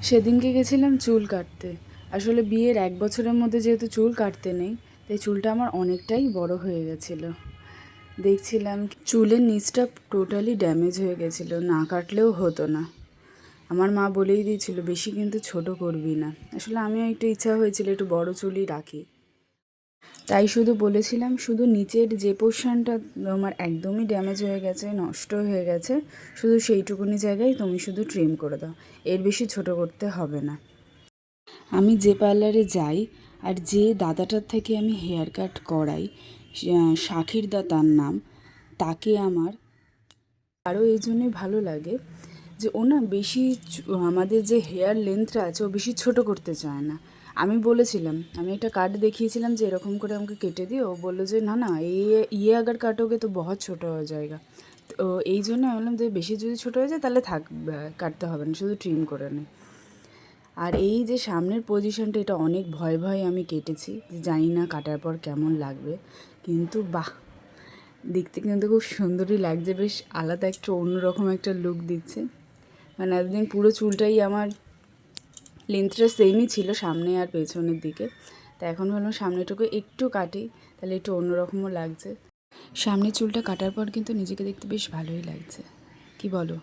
সেদিনকে গেছিলাম চুল কাটতে। আসলে বিয়ের 1 বছরের মধ্যে যেহেতু চুল কাটতে নেই, তাই চুলটা আমার অনেকটাই বড় হয়ে গেছিলো। দেখছিলাম চুলের নিচটা টোটালি ড্যামেজ হয়ে গেছিলো, না কাটলেও হতো না। আমার মা বলেই দিয়েছিল বেশি কিন্তু ছোট করবি না। আসলে আমিও একটু ইচ্ছা হয়েছিল একটু বড় চুলই রাখি, তাই শুধু বলেছিলাম শুধু নিচের যে পোর্শনটা তোমার একদমই ড্যামেজ হয়ে গেছে, নষ্ট হয়ে গেছে, শুধু সেইটুকুনি জায়গায় তুমি শুধু ট্রিম করে দাও, এর বেশি ছোট করতে হবে না। আমি যে পার্লারে যাই আর যে দাদাটার থেকে আমি হেয়ার কাট করাই, শাখির দা তার নাম, তাকে আমার আরও এই জন্যই ভালো লাগে যে ও না বেশি আমাদের যে হেয়ার লেন্থটা আছে ও বেশি ছোট করতে চায় না। আমি বলেছিলাম, আমি একটা কাট দেখিয়েছিলাম যে এরকম করে আমাকে কেটে দিও, ও বললো যে না না ইয়ে আগার কাটোগে তো বহুত ছোটো হয়ে যায়গা। তো এই জন্য আমি বললাম যে বেশি যদি ছোটো হয়ে যায় তাহলে থাক, কাটতে হবে না, শুধু ট্রিম করে নে। আর এই যে সামনের পজিশনটা, এটা অনেক ভয়ে ভয়ে আমি কেটেছি, যে জানি না কাটার পর কেমন লাগবে, কিন্তু বাহ, দেখতে কিন্তু খুব সুন্দরই লাগছে, বেশ আলাদা একটা অন্যরকম একটা লুক দিচ্ছে। মানে এতদিন পুরো চুলটাই আমার লেন্থটা সেমই ছিল সামনে আর পেছনের দিকে, তা এখন ভাবলাম সামনেটুকু একটু কাটি, তাহলে একটু অন্যরকমও লাগছে। সামনের চুলটা কাটার পর কিন্তু নিজেকে দেখতে বেশ ভালোই লাগছে, কি বলো?